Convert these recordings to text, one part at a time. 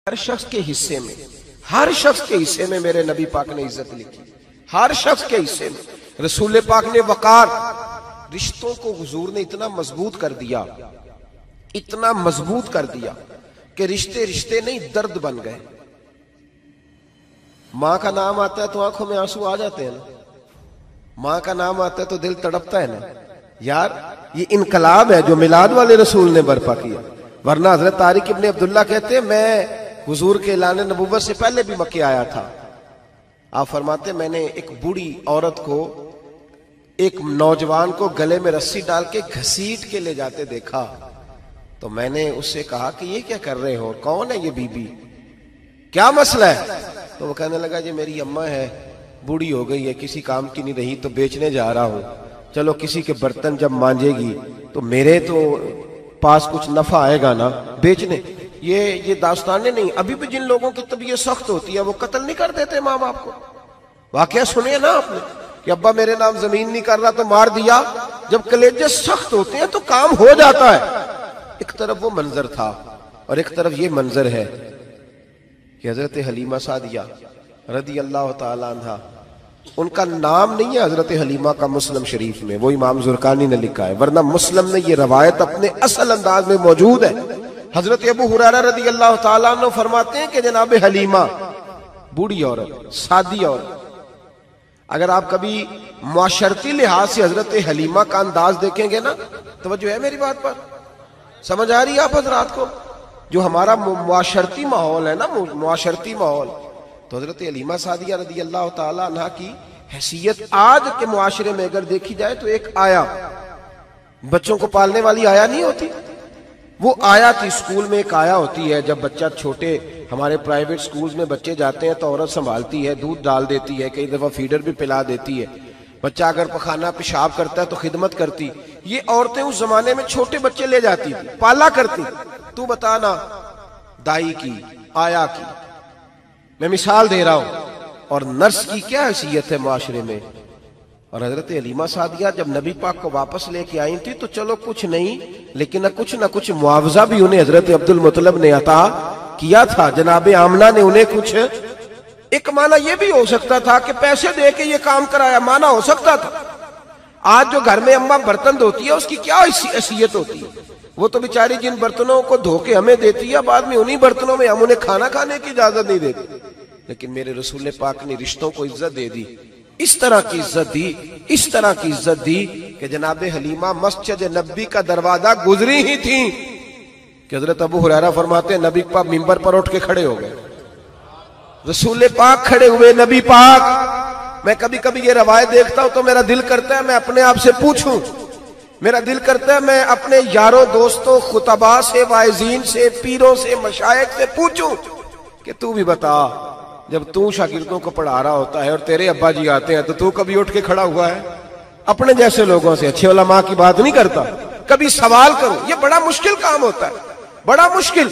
ہر شخص کے حصے میں، ہر شخص کے حصے میں میرے نبی پاک نے عزت لکھی، ہر شخص کے حصے میں رسول پاک نے وقار، رشتوں کو حضور نے اتنا مضبوط کر دیا، اتنا مضبوط کر دیا کہ رشتے رشتے نہیں درد بن گئے۔ ماں کا نام آتا ہے تو آنکھوں میں آنسو آ جاتے ہیں نا، ماں کا نام آتا ہے تو دل تڑپتا ہے نا یار۔ یہ انقلاب ہے جو میلاد والے رسول نے برپا کیا، ورنہ حضرت طارق ابن عبداللہ کہتے ہیں میں حضور کے اعلان نبوت سے پہلے بھی مکے آیا تھا۔ آپ فرماتے میں نے ایک بوڑھی عورت کو، ایک نوجوان کو گلے میں رسی ڈال کے گھسیٹ کے لے جاتے دیکھا، تو میں نے اس سے کہا کہ یہ کیا کر رہے ہو، کون ہے یہ بی بی، کیا مسئلہ ہے؟ تو وہ کہنے لگا جی میری اماں ہے، بوڑھی ہو گئی ہے، کسی کام کی نہیں رہی تو بیچنے جا رہا ہوں، چلو کسی کے برتن جب مانجے گی تو میرے تو پاس کچھ نفع آئے گا نا بیچنے۔ یہ داستانیں نہیں، ابھی بھی جن لوگوں کی طبیعت سخت ہوتی ہے وہ قتل نہیں کر دیتے ماں باپ کو۔ واقعہ سنیے نا آپ نے کہ ابا میرے نام زمین نہیں کر رہا تو مار دیا۔ جب کلیجے سخت ہوتے ہیں تو کام ہو جاتا ہے۔ ایک طرف وہ منظر تھا اور ایک طرف یہ منظر ہے کہ حضرت حلیمہ سعدیہ رضی اللہ تعالی عنہ، ان کا نام نہیں ہے حضرت حلیمہ کا مسلم شریف میں، وہ امام زرقانی نے لکھا ہے، ورنہ مسلم نے یہ روایت اپنے اصل انداز میں موجود ہے۔ حضرت ابو ہریرہ رضی اللہ تعالیٰ عنہ فرماتے ہیں کہ جناب حلیمہ بوڑھی عورت، سادی عورت، اگر آپ کبھی معاشرتی لحاظ سے حضرت حلیمہ کا انداز دیکھیں گے نا، توجہ ہے میری بات پر، سمجھ آ رہی ہے آپ حضرات کو؟ جو ہمارا معاشرتی ماحول ہے نا، معاشرتی ماحول، تو حضرت حلیمہ سعدیہ رضی اللہ تعالیٰ عنہ کی حیثیت آج کے معاشرے میں اگر دیکھی جائے تو ایک آیا، بچوں کو پالنے والی آیا نہیں ہوتی، وہ آیا تھی۔ اسکول میں ایک آیا ہوتی ہے، جب بچہ چھوٹے ہمارے پرائیویٹ سکولز میں بچے جاتے ہیں تو عورت سنبھالتی ہے، دودھ ڈال دیتی ہے، کئی دفعہ فیڈر بھی پلا دیتی ہے، بچہ اگر پخانہ پیشاب کرتا ہے تو خدمت کرتی۔ یہ عورتیں اس زمانے میں چھوٹے بچے لے جاتی تھی، پالا کرتی۔ تو بتانا دائی کی، آیا کی، میں مثال دے رہا ہوں، اور نرس کی کیا حیثیت ہے معاشرے میں۔ اور حضرت حلیمہ سعدیہ جب نبی پاک کو واپس لے کے آئی تھی تو چلو کچھ نہیں، لیکن نہ کچھ معاوضہ بھی انہیں حضرت عبد المطلب نے عطا کیا تھا، جناب آمنہ نے انہیں کچھ، ایک معنی یہ بھی ہو سکتا تھا کہ پیسے دے کے یہ کام کرایا، معنی ہو سکتا تھا۔ آج جو گھر میں اماں برتن دھوتی ہے اس کی کیا حیثیت ہوتی ہے؟ وہ تو بیچاری جن برتنوں کو دھو کے ہمیں دیتی ہے، بعد میں انہی برتنوں میں ہم انہیں کھانا کھانے کی اجازت نہیں دیتے۔ لیکن میرے رسول پاک نے رشتوں کو عزت دے دی، اس طرح کی عزت دی، اس طرح کی عزت دی کہ جناب حلیمہ مسجد نبی کا دروازہ گزری ہی تھی کہ حضرت ابو ہریرہ فرماتے ہیں نبی پاک منبر پر اٹھ کے کھڑے ہو گئے، رسول پاک کھڑے ہوئے، نبی پاک۔ میں کبھی کبھی یہ روایت دیکھتا ہوں تو میرا دل کرتا ہے میں اپنے آپ سے پوچھوں، میرا دل کرتا ہے میں اپنے یاروں دوستوں خطباء سے، واعظین سے، پیروں سے، مشائخ سے پوچھوں کہ تو بھی بتا، جب تو شاگردوں کو پڑھا رہا ہوتا ہے اور تیرے ابا جی آتے ہیں تو کبھی اٹھ کے کھڑا ہوا ہے؟ اپنے جیسے لوگوں سے، اچھے علماء کی بات نہیں کرتا، کبھی سوال کرو۔ یہ بڑا مشکل کام ہوتا ہے، بڑا مشکل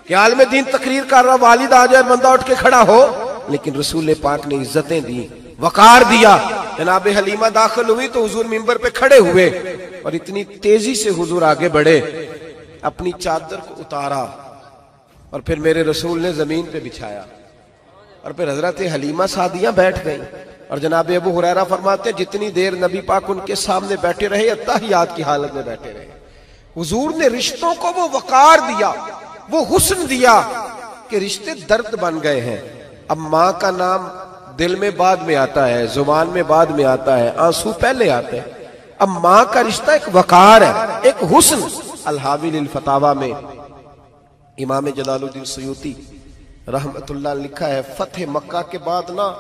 کہ عالم دین تقریر کر رہا، والد آ جائے، بندہ اٹھ کے کھڑا ہو۔ لیکن رسول پاک نے عزتیں دی، وقار دیا۔ جناب حلیمہ داخل ہوئی تو حضور منبر پہ کھڑے ہوئے اور اتنی تیزی سے حضور آگے بڑھے، اپنی چادر کو اتارا اور پھر میرے رسول نے زمین پہ بچھایا، اور پھر حضرت حلیمہ سعدیہ بیٹھ گئیں۔ اور جناب ابو ہریرہ فرماتے ہیں جتنی دیر نبی پاک ان کے سامنے بیٹھے رہے، اتحیات کی حالت میں بیٹھے رہے۔ حضور نے رشتوں کو وہ وقار دیا، وہ حسن دیا کہ رشتے درد بن گئے ہیں۔ اب ماں کا نام دل میں بعد میں آتا ہے، زبان میں بعد میں آتا ہے، آنسو پہلے آتے ہیں۔ اب ماں کا رشتہ ایک وقار ہے، ایک حسن۔ الحاوی للفتاوی میں امام جلال الدین سیوطی رحمت اللہ لکھا ہے، فتح مکہ کے بعد نا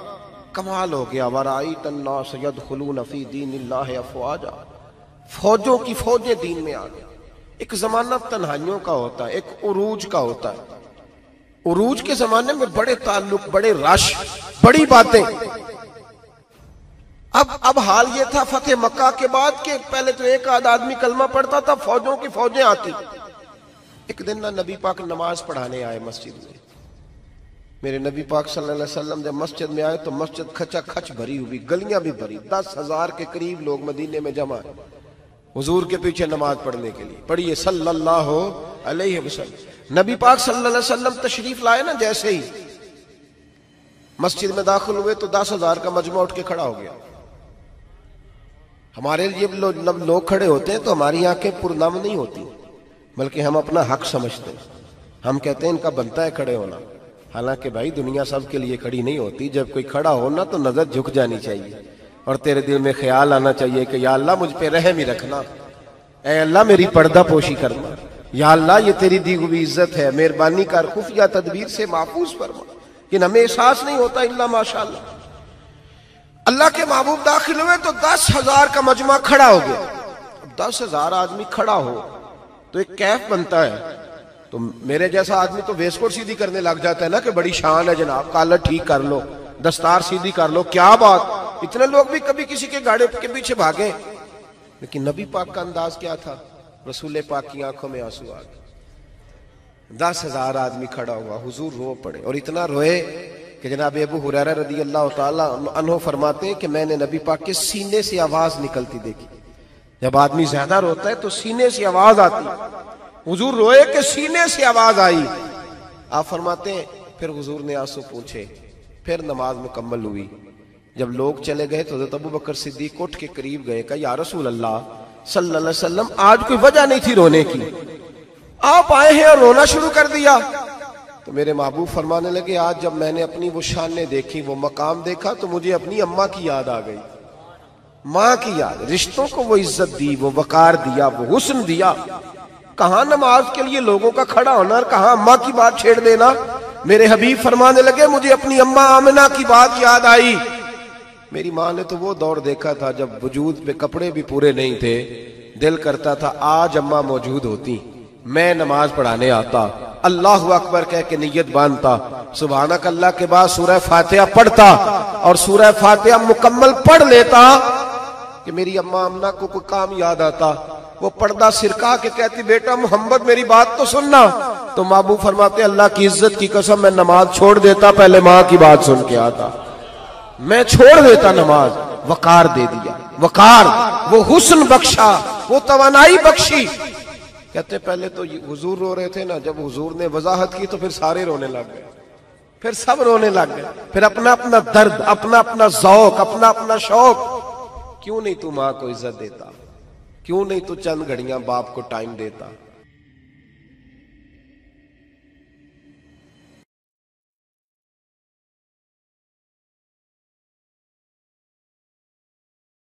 کمال ہو گیا، وَرَأَيْتَ النَّاسَ يَدْخُلُونَ فِي دِينِ اللَّهِ أَفْوَاجًا، فوجوں کی فوجیں دین میں آ گئی۔ ایک زمانہ تنہائیوں کا ہوتا ہے، ایک عروج کا ہوتا ہے۔ عروج کے زمانے میں بڑے تعلق، بڑے رش، بڑی باتیں۔ اب حال یہ تھا فتح مکہ کے بعد کہ پہلے تو ایک آدھ آدمی کلمہ پڑھتا تھا، فوجوں کی فوجیں آتی۔ ایک دن نہ نبی پاک نماز پڑھانے آئے مسجد میں، میرے نبی پاک صلی اللہ علیہ وسلم جب مسجد میں آئے تو مسجد کھچا کھچ بھری ہوئی، گلیاں بھی بھری، 10,000 کے قریب لوگ مدینے میں جمع ہیں حضور کے پیچھے نماز پڑھنے کے لیے۔ پڑھیے صلی اللہ علیہ وسلم۔ نبی پاک صلی اللہ علیہ وسلم تشریف لائے نا، جیسے ہی مسجد میں داخل ہوئے تو 10,000 کا مجمع اٹھ کے کھڑا ہو گیا. ہمارے لیے لوگ کھڑے ہوتے ہیں تو ہماری آنکھیں پرنم نہیں ہوتی، بلکہ ہم اپنا حق سمجھتے ہیں. ہم کہتے ہیں ان کا بنتا ہے کھڑے ہونا. حالانکہ بھائی دنیا سب کے لیے کھڑی نہیں ہوتی. جب کوئی کھڑا ہونا تو نظر جھک جانی چاہیے اور تیرے دل میں خیال آنا چاہیے کہ یا اللہ مجھ پہ رحم ہی رکھنا، اے اللہ میری پردہ پوشی کرنا، یا اللہ یہ تیری دی ہوئی عزت ہے، مہربانی کر خفیہ تدبیر سے محفوظ فرما. کہ ہمیں احساس نہیں ہوتا الا ماشاءاللہ. اللہ کے محبوب داخل ہوئے تو 10,000 کا مجمع کھڑا ہو گیا. اب 10,000 آدمی کھڑا ہو تو ایک کیف بنتا ہے. تو میرے جیسا آدمی تو ویس کوٹ سیدھی کرنے لگ جاتا ہے نا کہ بڑی شان ہے جناب، کالر ٹھیک کر لو، دستار سیدھی کر لو، کیا بات. اتنے لوگ بھی کبھی کسی کے گاڑی کے پیچھے بھاگے. لیکن نبی پاک کا انداز کیا تھا؟ رسول پاک کی آنکھوں میں آنسو آ گئے. 10,000 آدمی کھڑا ہوا، حضور رو پڑے اور اتنا روئے کہ جناب ابو ہریرہ رضی اللہ تعالیٰ عنہ فرماتے ہیں کہ میں نے نبی پاک کے سینے سے آواز نکلتی دیکھی. جب آدمی زیادہ روتا ہے تو سینے سے آواز آتی. حضور روئے کہ سینے سے آواز آئی. آپ فرماتے ہیں پھر حضور نے آنسو پوچھے، پھر نماز مکمل ہوئی. جب لوگ چلے گئے تو حضرت ابوبکر صدیق اٹھ کے قریب گئے، کہا یا رسول اللہ صلی اللہ علیہ وسلم آج کوئی وجہ نہیں تھی رونے کی، آپ آئے ہیں اور رونا شروع کر دیا. تو میرے محبوب فرمانے لگے آج جب میں نے اپنی وہ شانیں دیکھی، وہ مقام دیکھا تو مجھے اپنی اماں کی یاد آ گئی. ماں کی یاد، رشتوں کو وہ عزت دی، وہ وقار دیا، وہ حسن دیا. کہاں نماز کے لیے لوگوں کا کھڑا ہونا اور کہاں اماں کی بات چھیڑ دینا. میرے حبیب فرمانے لگے مجھے اپنی اماں آمنہ کی بات یاد آئی. میری ماں نے تو وہ دور دیکھا تھا جب وجود پہ کپڑے بھی پورے نہیں تھے، دل کرتا تھا آج اماں موجود ہوتی، میں نماز پڑھانے آتا، اللہ اکبر کہہ کے نیت باندھتا، سبحانک اللہ کے بعد سورہ فاتحہ پڑھتا اور سورہ فاتحہ مکمل پڑھ لیتا کہ میری اماں آمنہ کو کوئی کام یاد آتا. وہ پردہ سرکا کے کہتی بیٹا محمد میری بات تو سننا. تو محبوب فرماتے اللہ کی عزت کی قسم میں نماز چھوڑ دیتا، پہلے ماں کی بات سن کے آتا. میں چھوڑ دیتا نماز. وقار دے دیا، وقار، وہ حسن بخشا، وہ توانائی بخشی. کہتے پہلے تو حضور رو رہے تھے نا، جب حضور نے وضاحت کی تو پھر سارے رونے لگ گئے، پھر سب رونے لگ گئے. پھر اپنا اپنا درد، اپنا اپنا ذوق، اپنا اپنا شوق. کیوں نہیں تو ماں کو عزت دیتا؟ کیوں نہیں تو چند گھڑیاں باپ کو ٹائم دیتا؟